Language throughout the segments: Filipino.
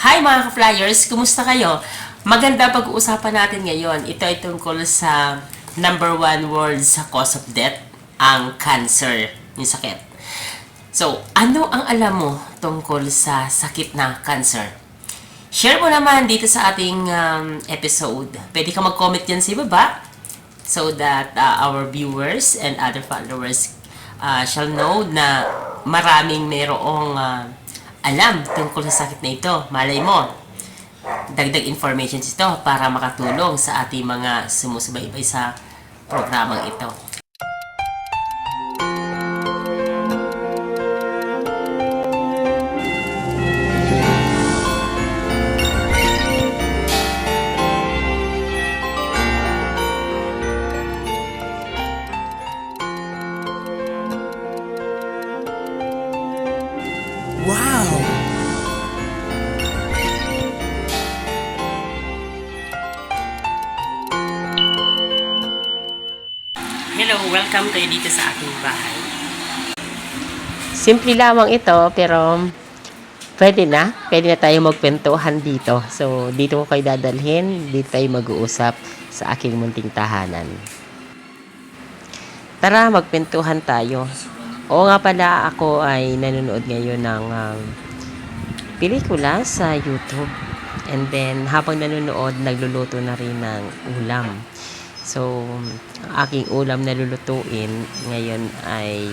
Hi mga ka-flyers! Kumusta kayo? Maganda pag-uusapan natin ngayon. Ito ay tungkol sa number one word sa cause of death, ang cancer, yung sakit. So, ano ang alam mo tungkol sa sakit na cancer? Share mo naman dito sa ating episode. Pwede ka mag-comment yan sa ibaba so that our viewers and other followers shall know na maraming merong alam tungkol sa sakit na ito. Malay mo, dagdag information ito para makatulong sa ating mga sumusubaybay sa programang ito. Wow! Hello, welcome kayo dito sa aking bahay. Simple lamang ito pero pwede na tayo magkwentuhan dito. So, dito ko kayo dadalhin, dito tayo mag-uusap sa aking munting tahanan. Tara, magkwentuhan tayo. Oo nga pala, ako ay nanonood ngayon ng pelikula sa YouTube. And then, habang nanonood, nagluluto na rin ng ulam. So, ang aking ulam na lulutuin ngayon ay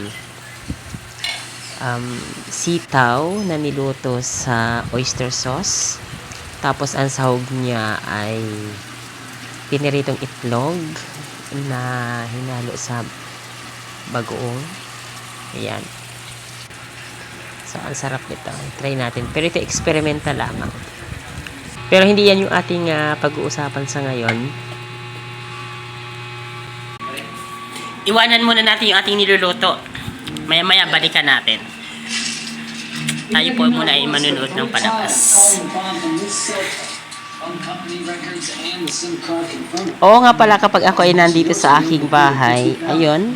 sitaw na niluto sa oyster sauce. Tapos, ang sahog niya ay piniritong itlog na hinalo sa bagoong. Ayan. So, ang sarap nito. Try natin. Pero ito, experimental lamang. Pero hindi yan yung ating pag-uusapan sa ngayon. Iwanan muna natin yung ating niluluto. Maya-maya balikan natin. Tayo po muna ay manunood ng palabas. Oo nga pala, kapag ako ay nandito sa aking bahay, ayun,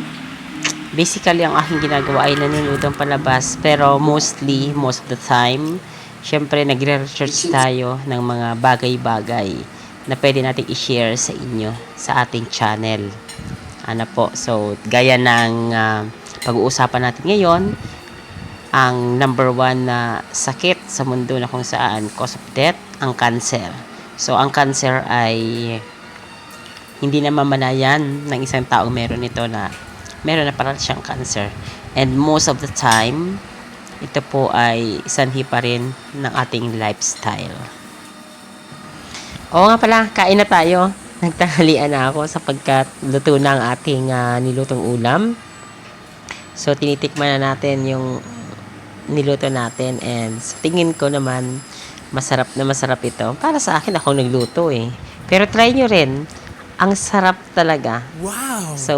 basically ang aking ginagawa ay nanonood ng palabas. Pero most of the time, syempre nagre-research tayo ng mga bagay-bagay na pwede nating i-share sa inyo sa ating channel. Ano po, so gaya ng pag-uusapan natin ngayon, ang number one na sakit sa mundo na kung saan cause of death, ang cancer. So ang cancer ay hindi na mamalayan ng isang taong meron na parang siyang cancer. And most of the time, ito po ay sanhi pa rin ng ating lifestyle. Oo nga pala, kain na tayo. Nagtanghalian na ako sapagkat luto na ang ating nilutong ulam. So, tinitikman na natin yung niluto natin. And sa tingin ko naman, masarap ito. Para sa akin, ako nagluto eh. Pero try nyo rin. Ang sarap talaga. Wow! So,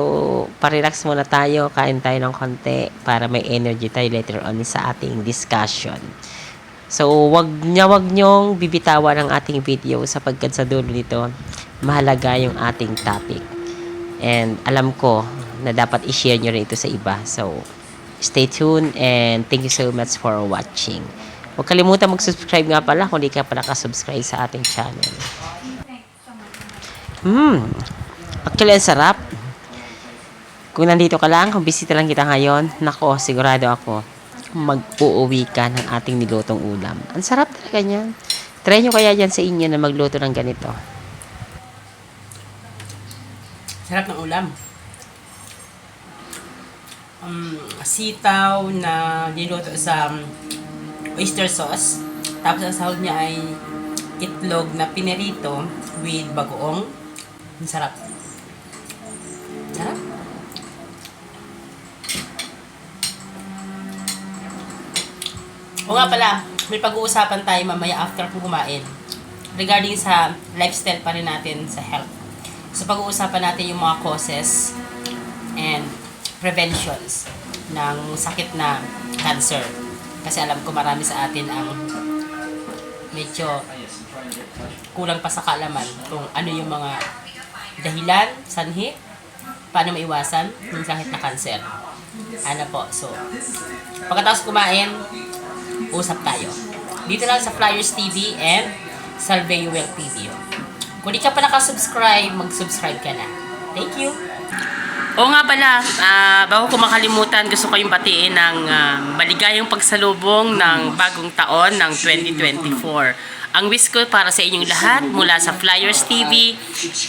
parelax muna tayo. Kain tayo ng konti para may energy tayo later on sa ating discussion. So, wag nyong bibitawan ang ating video sapagkat sa dulo nito, mahalaga yung ating topic. And alam ko na dapat i-share nyo rin ito sa iba. So, stay tuned and thank you so much for watching. Huwag kalimutan mag-subscribe nga pala kung di ka pa nakasubscribe sa ating channel. Actually, ang sarap. Kung nandito ka lang, kung bisita lang kita ngayon, nako, sigurado ako, mag-uuwi ka ng ating nilutong ulam. Ang sarap talaga niyan. Try nyo kaya dyan sa inyo na magluto ng ganito. Sarap ng ulam. Sitaw na niluto sa oyster sauce. Tapos ang sahog niya ay itlog na pinirito with bagoong. Ang sarap. Sarap. O nga pala, may pag-uusapan tayo mamaya after kung kumain. Regarding sa lifestyle pa rin natin sa health. So pag-uusapan natin yung mga causes and preventions ng sakit na cancer. Kasi alam ko marami sa atin ang medyo kulang pa sa kaalaman kung ano yung mga dahilan, sanhi, paano maiwasan yung sakit na cancer. Ano po, so pagkatapos kumain, usap tayo. Dito lang sa Flyers TV and Salveo Well TV. Kung di ka pa nakasubscribe, mag-subscribe ka na. Thank you! Oo nga pala, bago ko makalimutan, gusto ko yung batiin ng maligayang pagsalubong ng bagong taon ng 2024. Ang wish ko para sa inyong lahat mula sa Flyers TV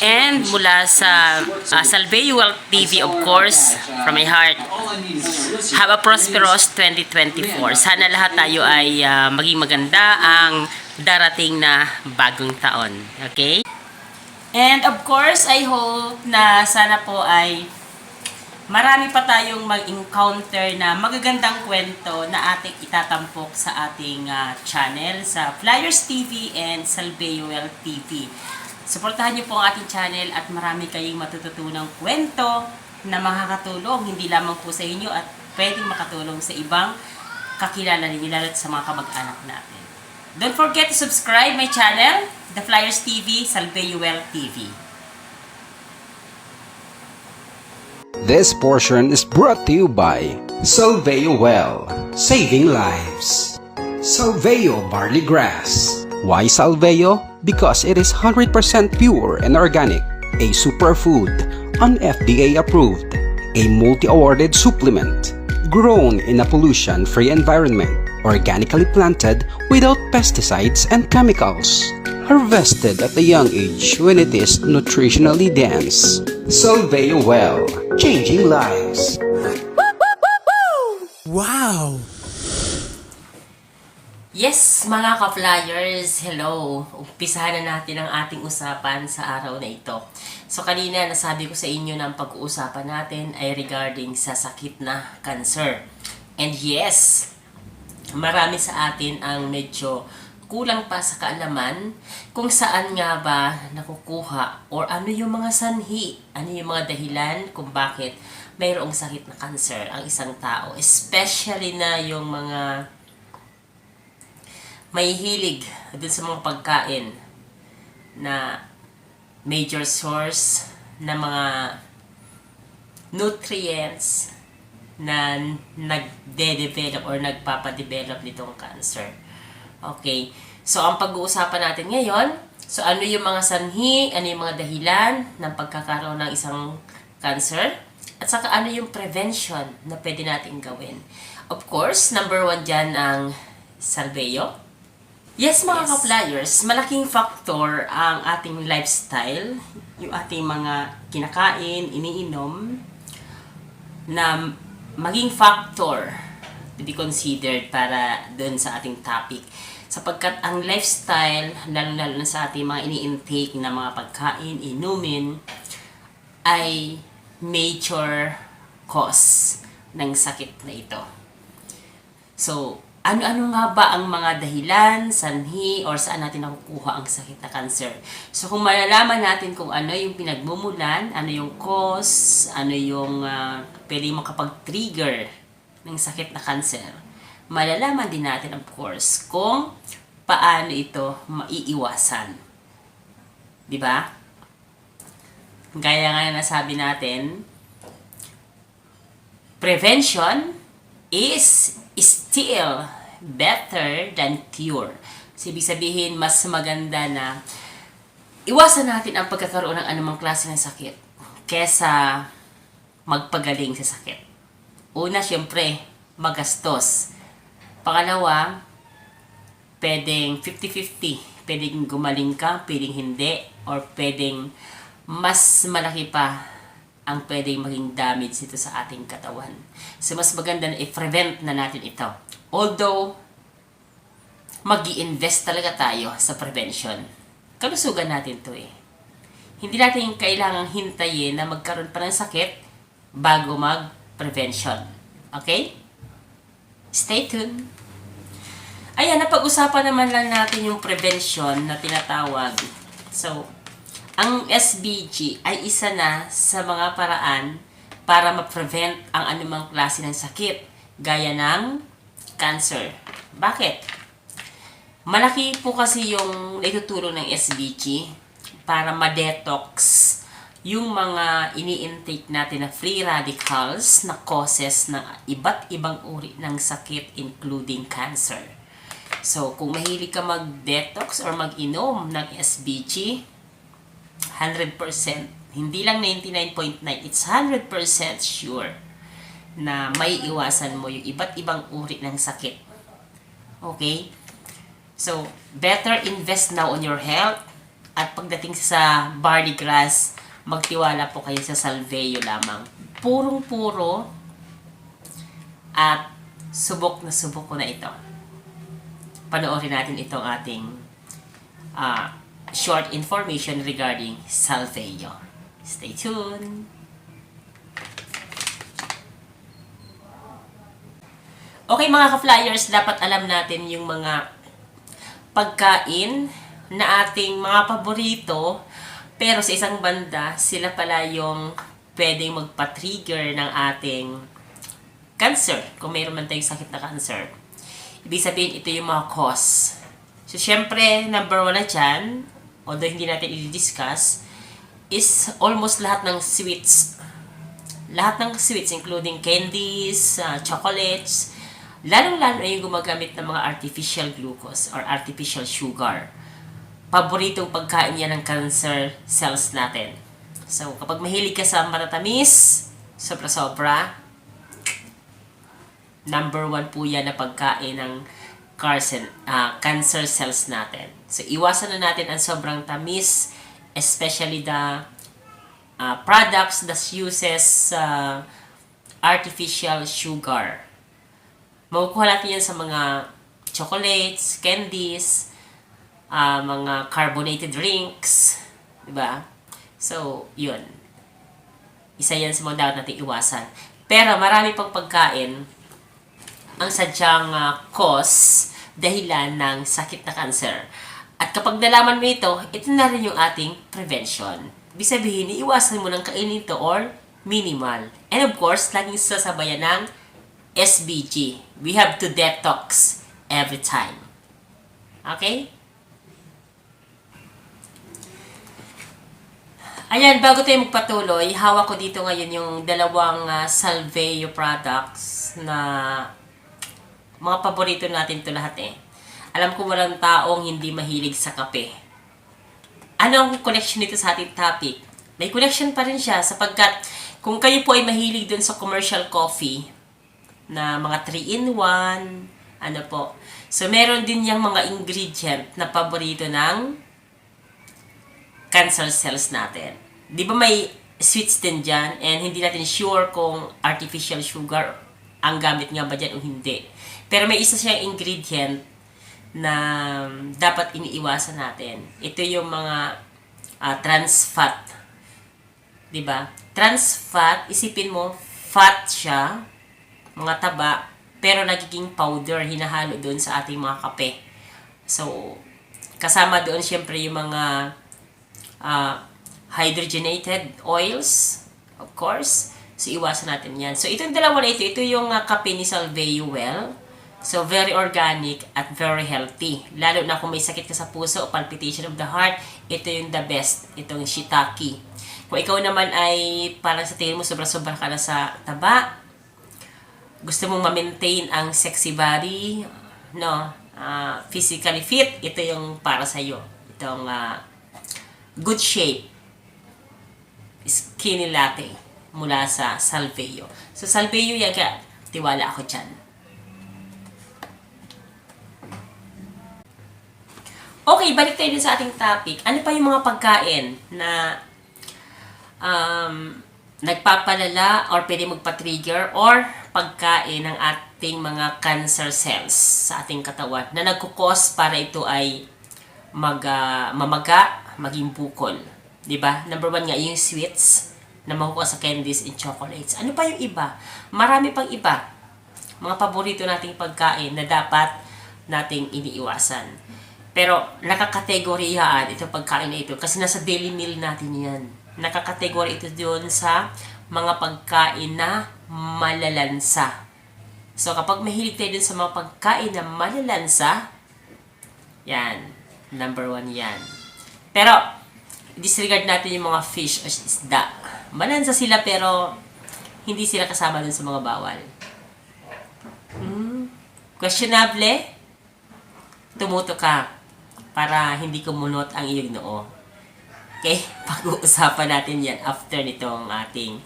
and mula sa Salveo Well TV, of course, from my heart. Have a prosperous 2024. Sana lahat tayo ay maging maganda ang darating na bagong taon. Okay? And of course, I hope na sana po ay marami pa tayong mag-encounter na magagandang kwento na ating itatampok sa ating channel sa Flyers TV and Salveo Well TV. Suportahan niyo po ang ating channel at marami kayong matututunang kwento na makakatulong hindi lamang po sa inyo at pwedeng makatulong sa ibang kakilala ninyo lalo sa mga kamag-anak natin. Don't forget to subscribe my channel, The Flyers TV, Salveo Well TV. This portion is brought to you by Salveo Well, saving lives. Salveo Barley Grass. Why Salveo? Because it is 100% pure and organic, a superfood, an FDA approved, a multi-awarded supplement, grown in a pollution-free environment, organically planted without pesticides and chemicals. Harvested at a young age when it is nutritionally dense. Salveo Well, changing lives. Wow! Yes, mga ka-flyers, hello! Umpisahan na natin ang ating usapan sa araw na ito. So kanina nasabi ko sa inyo na ang pag-uusapan natin ay regarding sa sakit na cancer. And yes, marami sa atin ang medyo kulang pa sa kaalaman kung saan nga ba nakukuha or ano yung mga sanhi, ano yung mga dahilan kung bakit mayroong sakit na cancer ang isang tao. Especially na yung mga may hilig dun sa mga pagkain na major source na mga nutrients na nagde-develop or nagpapadevelop nitong cancer. Okay. So, ang pag-uusapan natin ngayon, so ano yung mga sanhi, ano yung mga dahilan ng pagkakaroon ng isang cancer, at saka ano yung prevention na pwede natin gawin. Of course, number 1 dyan ang Salveo. Yes, mga ka-flyers, malaking factor ang ating lifestyle, yung ating mga kinakain, iniinom, na maging factor to be considered para dun sa ating topic. Sapagkat ang lifestyle, lalo-lalo na sa ating mga ini-intake na mga pagkain, inumin, ay major cause ng sakit na ito. So, ano-ano nga ba ang mga dahilan, sanhi, or saan natin nakukuha ang sakit na cancer? So, kung malalaman natin kung ano yung pinagmumulan, ano yung cause, ano yung pwede makapag-trigger ng sakit na cancer, malalaman din natin, of course, kung paano ito maiiwasan. Diba? Gaya nga na nasabi natin, prevention is still better than cure. So, ibig sabihin, mas maganda na iwasan natin ang pagkakaroon ng anumang klase ng sakit kesa magpagaling sa sakit. Una, syempre, magastos. Pangalawa, pwedeng 50-50. Pwedeng gumaling ka, pwedeng hindi, or pwedeng mas malaki pa ang pwedeng maging damage nito sa ating katawan. So, mas maganda na i-prevent na natin ito. Although, mag-i-invest talaga tayo sa prevention. Kalusugan natin to eh. Hindi natin kailangang hintayin na magkaroon pa ng sakit bago mag-prevention. Okay? Stay tuned. Ayan, napag-usapan naman lang natin yung prevention na tinatawag. So, ang SBG ay isa na sa mga paraan para ma-prevent ang anumang klase ng sakit, gaya ng cancer. Bakit? Malaki po kasi yung itutulong ng SBG para ma-detox yung mga ini-intake natin na free radicals na causes ng iba't ibang uri ng sakit including cancer. So, kung mahilig ka mag-detox or mag-inom ng SBG, 100%, hindi lang 99.9, it's 100% sure na may iwasan mo yung iba't ibang uri ng sakit. Okay? So, better invest now on your health. At pagdating sa barley grass, magtiwala po kayo sa Salveyo lamang. Purong-puro at subok ko na ito. Panoorin natin itong ating short information regarding Salveyo. Stay tuned! Okay mga ka-flyers, dapat alam natin yung mga pagkain na ating mga paborito, pero sa isang banda, sila pala yung pwedeng magpa-trigger ng ating cancer, kung mayroon man tayong sakit na cancer. Ibig sabihin, ito yung mga cause. So, syempre, number 1 na dyan, although hindi natin i-discuss, is almost lahat ng sweets. Lahat ng sweets, including candies, chocolates, lalong-lalo na yung gumagamit ng mga artificial glucose or artificial sugar. Paboritong pagkain yan ng cancer cells natin. So, kapag mahilig ka sa matatamis, sobra-sobra, number 1 po yan na pagkain ng cancer cells natin. So, iwasan na natin ang sobrang tamis, especially the products that uses artificial sugar. Makukuha natin yan sa mga chocolates, candies, mga carbonated drinks, diba? So, yun. Isa yan sa mga dapat natin iwasan. Pero marami pang pagkain ang sadyang cause, dahilan ng sakit na cancer. At kapag nalaman mo ito na rin yung ating prevention. Ibig sabihin, iiwasan mo ng kainin ito or minimal. And of course, laging sasabayan ng SBG. We have to detox every time. Okay? Ayan, bago tayo magpatuloy, hawak ko dito ngayon yung dalawang Salveyo products na mga paborito natin ito lahat eh. Alam ko walang taong hindi mahilig sa kape. Ano ang connection nito sa ating topic? May connection pa rin siya sapagkat kung kayo po ay mahilig dun sa commercial coffee, na mga 3-in-1, ano po. So, meron din yung mga ingredient na paborito ng cancer cells natin. Di ba may sweets din dyan and hindi natin sure kung artificial sugar ang gamit nga ba dyan o hindi. Pero may isa siyang ingredient na dapat iniiwasan natin. Ito yung mga trans fat. Di ba? Trans fat, isipin mo, fat siya, mga taba, pero nagiging powder, hinahalo doon sa ating mga kape. So, kasama doon syempre yung mga hydrogenated oils, of course. So, iwasan natin yan. So, itong dalawa na ito yung kape ni Salveyo Well. So, very organic at very healthy. Lalo na kung may sakit ka sa puso o palpitation of the heart, ito yung the best, itong shiitake. Kung ikaw naman ay parang sa tingin mo sobra-sobra ka na sa taba, gusto mong ma-maintain ang sexy body, no, physically fit, ito yung para sa iyo. Itong good shape skinny latte mula sa Salveyo. So, Salveyo yan, kaya tiwala ako dyan. Okay, balik tayo din sa ating topic. Ano pa yung mga pagkain na nagpapalala or pwede magpa-trigger or pagkain ng ating mga cancer cells sa ating katawan na nagkukos para ito ay mamaga, maging bukol. Diba? Number 1 nga, yung sweets na makukuha sa candies and chocolates. Ano pa yung iba? Marami pang iba. Mga paborito nating pagkain na dapat nating iniiwasan. Pero nakakategoriyaan itong pagkain na ito kasi nasa daily meal natin yan. Nakakategory ito doon sa mga pagkain na malalansa. So, kapag mahilig tayo dun sa mga pagkain na malalansa, yan, number 1 yan. Pero, disregard natin yung mga fish o isda. Malansa sila pero hindi sila kasama dun sa mga bawal. Questionable? tumuto ka para hindi kumunot ang iyong noo. Okay? Pag-uusapan natin yan after nitong ating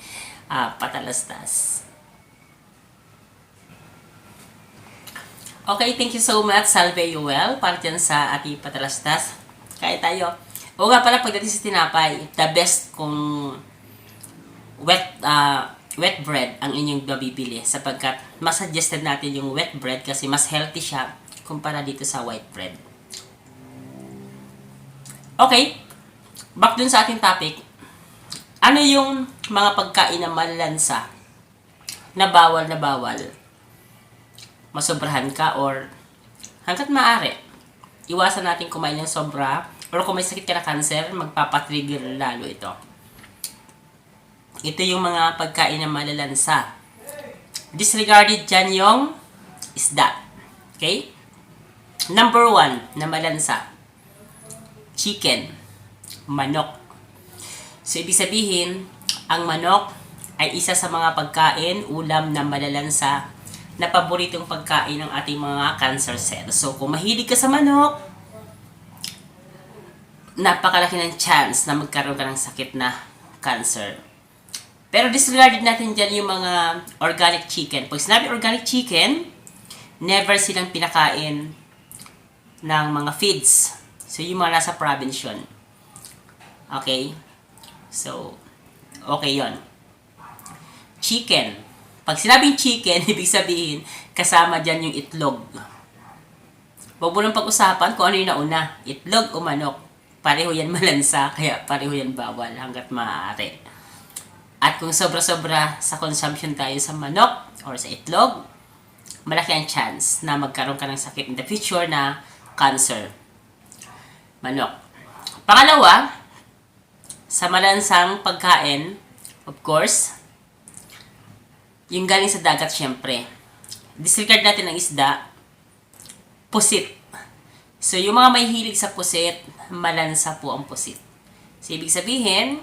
patalastas. Okay, thank you so much, Salve Yuel, para dyan sa ating patalastas. Kaya tayo. O nga pala, pagdating sa tinapay, the best kung wet bread ang inyong mabibili sapagkat mas suggested natin yung wet bread kasi mas healthy siya kumpara dito sa white bread. Okay, back dun sa ating topic. Ano yung mga pagkain na malalansa na bawal masobrahan ka or hanggat maaari iwasan natin kumain ng sobra or kung may sakit ka na cancer, magpapatrigger lalo ito. Ito yung mga pagkain na malalansa. Disregarded dyan yung isda. Okay? Number 1 na malansa. Chicken. Manok. So, ibig sabihin, ang manok ay isa sa mga pagkain, ulam na malalansa na paboritong pagkain ng ating mga cancer cells. So, kung mahilig ka sa manok, napakalaki ng chance na magkaroon ka ng sakit na cancer. Pero disregarded natin dyan yung mga organic chicken. Pag sinabi organic chicken, never silang pinakain ng mga feeds. So, yung mga nasa province yun. Okay? So, okay yon. Chicken. Pag sinabing chicken, ibig sabihin, kasama dyan yung itlog. Huwag mo nang pag-usapan kung ano yung nauna, itlog o manok. Pareho yan malansa, kaya pareho yan bawal hanggat maaari. At kung sobra-sobra sa consumption tayo sa manok or sa itlog, malaki ang chance na magkaroon ka ng sakit in the future na cancer. Manok. Pangalawa, sa malansang pagkain, of course, yung galing sa dagat, syempre. Disregard natin ang isda, pusit. So, yung mga may hilig sa pusit, malansa po ang pusit. So, ibig sabihin,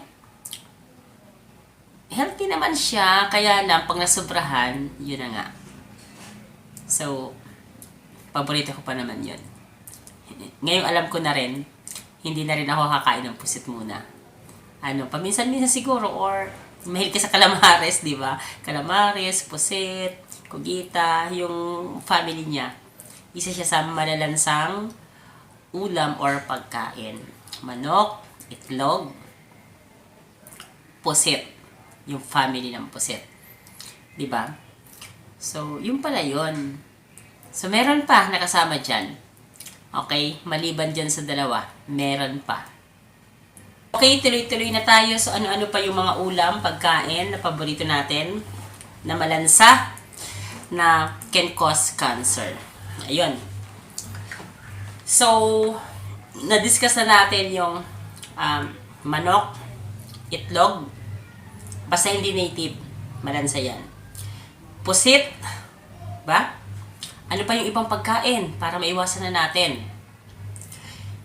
healthy naman siya, kaya lang, pag nasobrahan, yun na nga. So, paborito ko pa naman yun. Ngayon alam ko na rin, hindi na rin ako kakain ng pusit muna. Paminsan-minsan siguro, or mahilig ka sa calamares, di ba? Calamares, pusit, kugita, yung family niya. Isa siya sa malalansang ulam or pagkain. Manok, itlog, pusit. Yung family ng pusit. Di ba? So, yun pala yun. So, meron pa nakasama dyan. Okay? Maliban dyan sa dalawa, meron pa. Okay, tuloy-tuloy na tayo. So, ano-ano pa yung mga ulam, pagkain na paborito natin na malansa na can cause cancer. Ayun. So, na-discuss na natin yung manok, itlog, basta hindi native, malansa yan. Pusit, ba? Ano pa yung ibang pagkain para maiwasan na natin?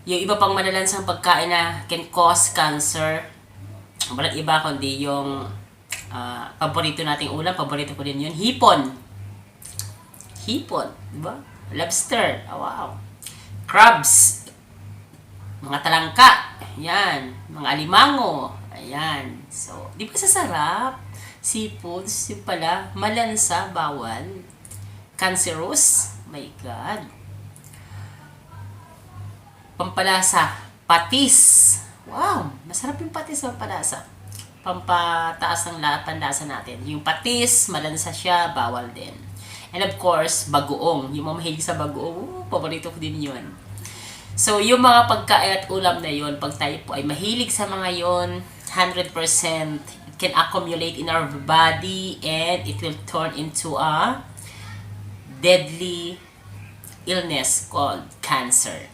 Yung iba pang malalansang pagkain na can cause cancer, walang iba kundi yung paborito nating ulam, paborito ko din yun, hipon. Hipon, diba? Lobster, wow. Crabs, mga talangka, ayan, mga alimango, ayan. So, di ba sasarap? Seafoods, yung pala, malansa, bawal. Cancerous, my God. Pampalasa, patis. Wow, masarap yung patis, pampalasa. Pampataas ng panlasa natin. Yung patis, malansa siya, bawal din. And of course, bagoong. Yung mga mahilig sa bagoong, paborito ko din yun. So, yung mga pagkain at ulam na yun, pag tayo po ay mahilig sa mga yun, 100% it can accumulate in our body and it will turn into a deadly illness called cancer.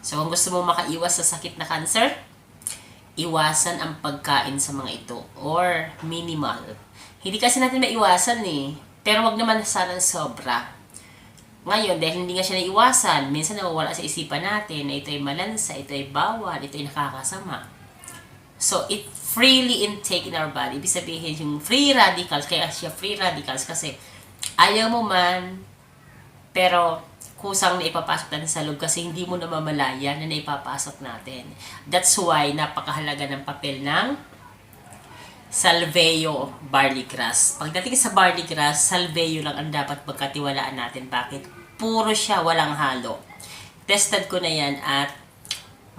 So, kung gusto mo makaiwas sa sakit na cancer, iwasan ang pagkain sa mga ito or minimal. Hindi kasi natin maiwasan eh. Pero wag naman sana sobra. Ngayon, dahil hindi nga siya naiwasan, minsan nawawala sa isipan natin na ito ay malansa, ito ay bawal, ito ay nakakasama. So, it freely intake in our body. Ibig sabihin, yung free radicals, kaya siya free radicals kasi ayaw mo man, pero kusang na ipapasok natin sa loob kasi hindi mo namamalayan na naipapasok natin. That's why napakahalaga ng papel ng Salveo barley grass. Pagdating sa barley grass, Salveo lang ang dapat pagkatiwalaan natin. Bakit? Puro siya, walang halo. Tested ko na yan at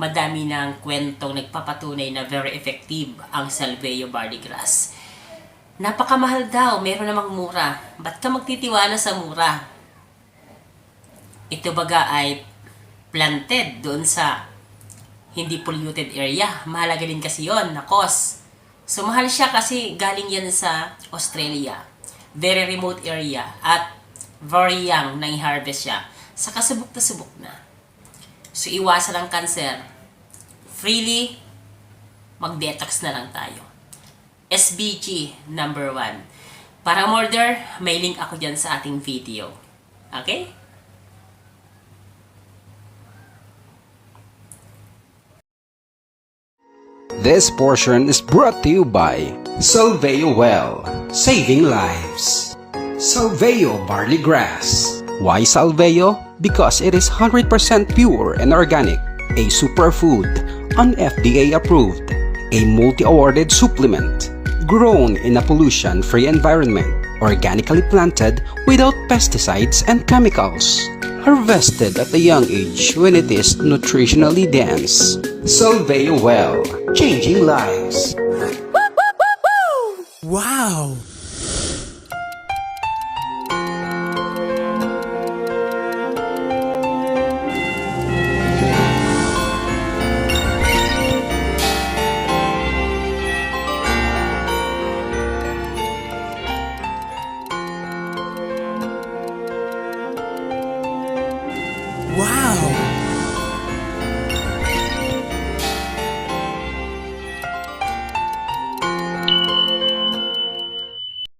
madami ng kwentong nagpapatunay na very effective ang Salveo barley grass. Napakamahal daw, meron namang mura. Ba't ka magtitiwala sa mura? Ito baga ay planted doon sa hindi polluted area. Mahalaga din kasi yon na cost. So mahal siya kasi galing yan sa Australia. Very remote area at very young na i-harvest siya. Saka subok na subok na. So iwasan ang cancer. Freely, mag-detox na lang tayo. SBG number 1. Para order, may link ako dyan sa ating video. Okay? This portion is brought to you by Salveo Well, saving lives. Salveo barley grass. Why Salveo? Because it is 100% pure and organic, a superfood, an FDA approved, a multi-awarded supplement, grown in a pollution-free environment, organically planted without pesticides and chemicals, harvested at a young age when it is nutritionally dense. Salveo Well, changing lives. Wow!